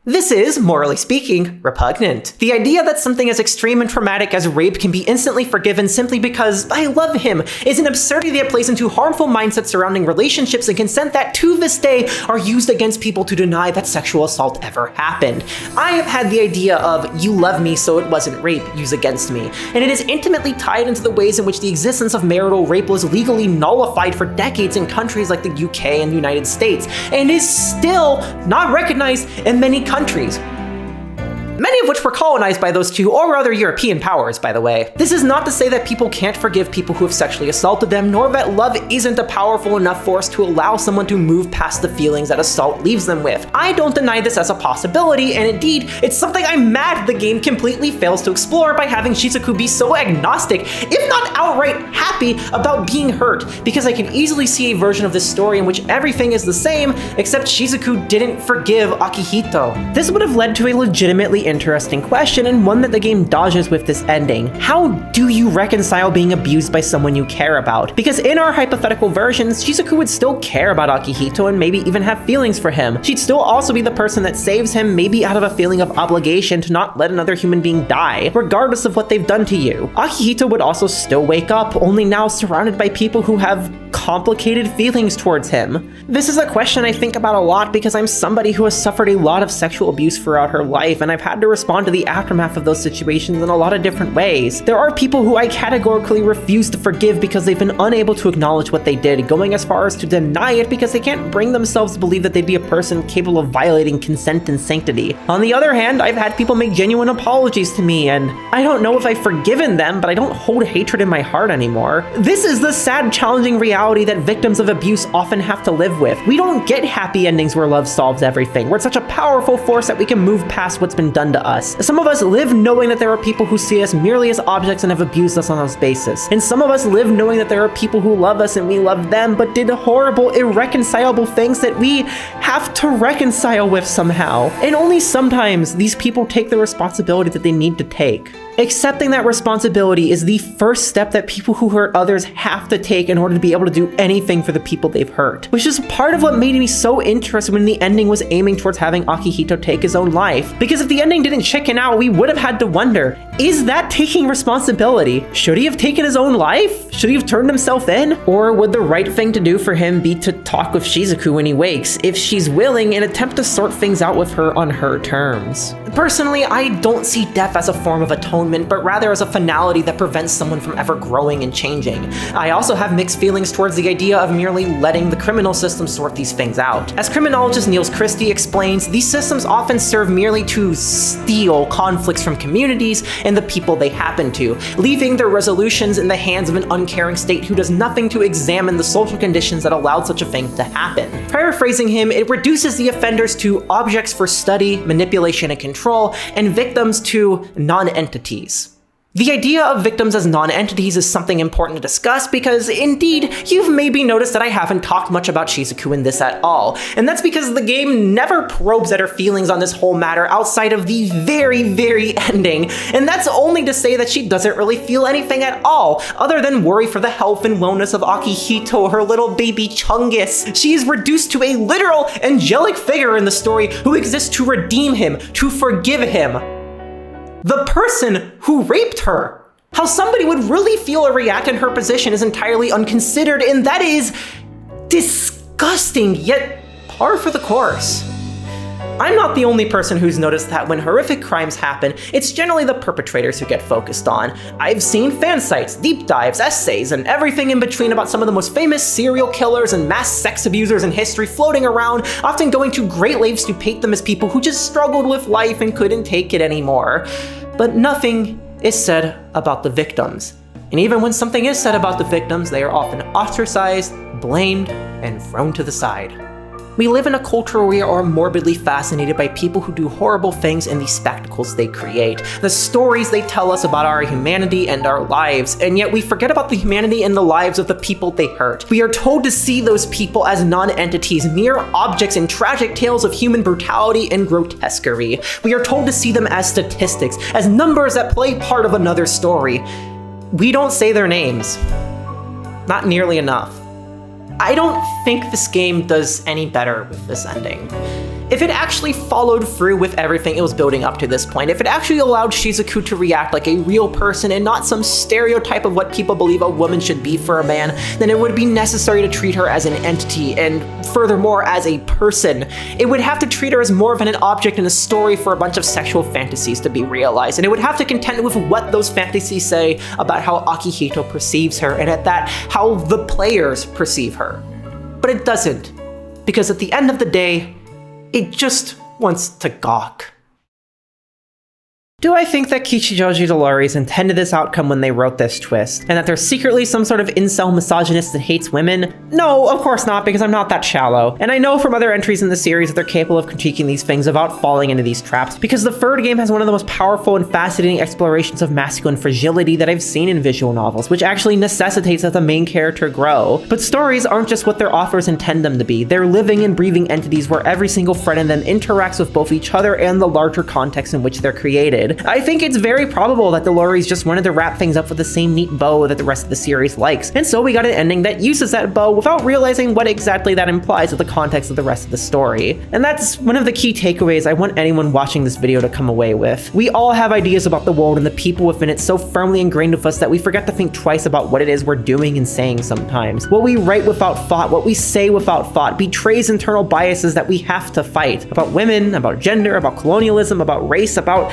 This is, morally speaking, repugnant. The idea that something as extreme and traumatic as rape can be instantly forgiven simply because I love him is an absurdity that plays into harmful mindsets surrounding relationships and consent that to this day are used against people to deny that sexual assault ever happened. I have had the idea of you love me so it wasn't rape used against me, and it is intimately tied into the ways in which the existence of marital rape was legally nullified for decades in countries like the UK and the United States, and is still not recognized in many countries, many of which were colonized by those two or other European powers, by the way. This is not to say that people can't forgive people who have sexually assaulted them, nor that love isn't a powerful enough force to allow someone to move past the feelings that assault leaves them with. I don't deny this as a possibility, and indeed, it's something I'm mad the game completely fails to explore by having Shizuku be so agnostic, if not outright happy, about being hurt, because I can easily see a version of this story in which everything is the same, except Shizuku didn't forgive Akihito. This would have led to a legitimately interesting question, and one that the game dodges with this ending. How do you reconcile being abused by someone you care about? Because in our hypothetical versions, Shizuku would still care about Akihito and maybe even have feelings for him. She'd still also be the person that saves him, maybe out of a feeling of obligation to not let another human being die, regardless of what they've done to you. Akihito would also still wake up, only now surrounded by people who have complicated feelings towards him. This is a question I think about a lot because I'm somebody who has suffered a lot of sexual abuse throughout her life, and I've had to respond to the aftermath of those situations in a lot of different ways. There are people who I categorically refuse to forgive because they've been unable to acknowledge what they did, going as far as to deny it because they can't bring themselves to believe that they'd be a person capable of violating consent and sanctity. On the other hand, I've had people make genuine apologies to me, and I don't know if I've forgiven them, but I don't hold hatred in my heart anymore. This is the sad, challenging reality reality that victims of abuse often have to live with. We don't get happy endings where love solves everything. We're such a powerful force that we can move past what's been done to us. Some of us live knowing that there are people who see us merely as objects and have abused us on those basis. And some of us live knowing that there are people who love us and we love them, but did horrible, irreconcilable things that we have to reconcile with somehow. And only sometimes these people take the responsibility that they need to take. Accepting that responsibility is the first step that people who hurt others have to take in order to be able to do anything for the people they've hurt. Which is part of what made me so interested when the ending was aiming towards having Akihito take his own life. Because if the ending didn't chicken out, we would have had to wonder, is that taking responsibility? Should he have taken his own life? Should he have turned himself in? Or would the right thing to do for him be to talk with Shizuku when he wakes, if she's willing, and attempt to sort things out with her on her terms? Personally, I don't see death as a form of atonement, but rather as a finality that prevents someone from ever growing and changing. I also have mixed feelings towards the idea of merely letting the criminal system sort these things out. As criminologist Niels Christie explains, these systems often serve merely to steal conflicts from communities and the people they happen to, leaving their resolutions in the hands of an uncaring state who does nothing to examine the social conditions that allowed such a thing to happen. Paraphrasing him, it reduces the offenders to objects for study, manipulation, and control, and victims to non-entities. The idea of victims as non-entities is something important to discuss because, indeed, you've maybe noticed that I haven't talked much about Shizuku in this at all, and that's because the game never probes at her feelings on this whole matter outside of the very ending, and that's only to say that she doesn't really feel anything at all, other than worry for the health and wellness of Akihito, her little baby Chungus. She is reduced to a literal angelic figure in the story who exists to redeem him, to forgive him. The person who raped her. How somebody would really feel or react in her position is entirely unconsidered, and that is disgusting, yet par for the course. I'm not the only person who's noticed that when horrific crimes happen, it's generally the perpetrators who get focused on. I've seen fan sites, deep dives, essays, and everything in between about some of the most famous serial killers and mass sex abusers in history floating around, often going to great lengths to paint them as people who just struggled with life and couldn't take it anymore. But nothing is said about the victims. And even when something is said about the victims, they are often ostracized, blamed, and thrown to the side. We live in a culture where we are morbidly fascinated by people who do horrible things and the spectacles they create, the stories they tell us about our humanity and our lives, and yet we forget about the humanity and the lives of the people they hurt. We are told to see those people as non-entities, mere objects in tragic tales of human brutality and grotesquerie. We are told to see them as statistics, as numbers that play part of another story. We don't say their names. Not nearly enough. I don't think this game does any better with this ending. If it actually followed through with everything it was building up to this point, if it actually allowed Shizuku to react like a real person and not some stereotype of what people believe a woman should be for a man, then it would be necessary to treat her as an entity, and furthermore as a person. It would have to treat her as more of an object in a story for a bunch of sexual fantasies to be realized, and it would have to contend with what those fantasies say about how Akihito perceives her, and at that, how the players perceive her. But it doesn't, because at the end of the day, it just wants to gawk. Do I think that Kichijoji Dolores intended this outcome when they wrote this twist, and that they're secretly some sort of incel misogynist that hates women? No, of course not, because I'm not that shallow. And I know from other entries in the series that they're capable of critiquing these things without falling into these traps, because the third game has one of the most powerful and fascinating explorations of masculine fragility that I've seen in visual novels, which actually necessitates that the main character grow. But stories aren't just what their authors intend them to be. They're living and breathing entities where every single thread in them interacts with both each other and the larger context in which they're created. I think it's very probable that Dolores just wanted to wrap things up with the same neat bow that the rest of the series likes, and so we got an ending that uses that bow without realizing what exactly that implies with the context of the rest of the story. And that's one of the key takeaways I want anyone watching this video to come away with. We all have ideas about the world and the people within it so firmly ingrained with us that we forget to think twice about what it is we're doing and saying sometimes. What we write without thought, what we say without thought, betrays internal biases that we have to fight. About women, about gender, about colonialism, about race, about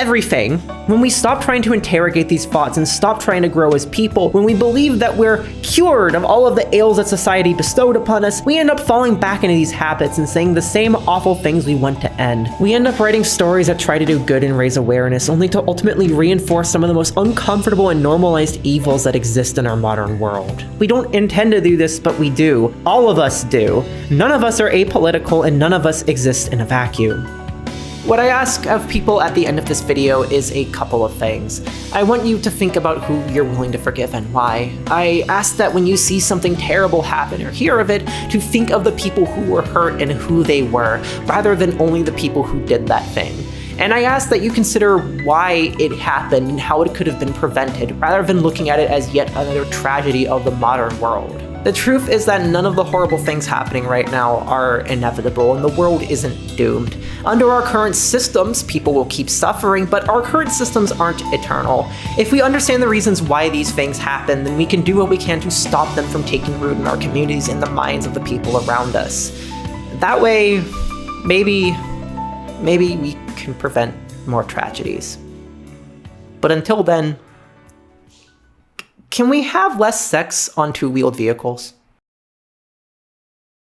everything. When we stop trying to interrogate these thoughts and stop trying to grow as people, when we believe that we're cured of all of the ills that society bestowed upon us, we end up falling back into these habits and saying the same awful things we want to end. We end up writing stories that try to do good and raise awareness, only to ultimately reinforce some of the most uncomfortable and normalized evils that exist in our modern world. We don't intend to do this, but we do. All of us do. None of us are apolitical, and none of us exist in a vacuum. What I ask of people at the end of this video is a couple of things. I want you to think about who you're willing to forgive and why. I ask that when you see something terrible happen or hear of it, to think of the people who were hurt and who they were, rather than only the people who did that thing. And I ask that you consider why it happened and how it could have been prevented, rather than looking at it as yet another tragedy of the modern world. The truth is that none of the horrible things happening right now are inevitable, and the world isn't doomed. Under our current systems, people will keep suffering, but our current systems aren't eternal. If we understand the reasons why these things happen, then we can do what we can to stop them from taking root in our communities and the minds of the people around us. That way, maybe we can prevent more tragedies. But until then, can we have less sex on two-wheeled vehicles?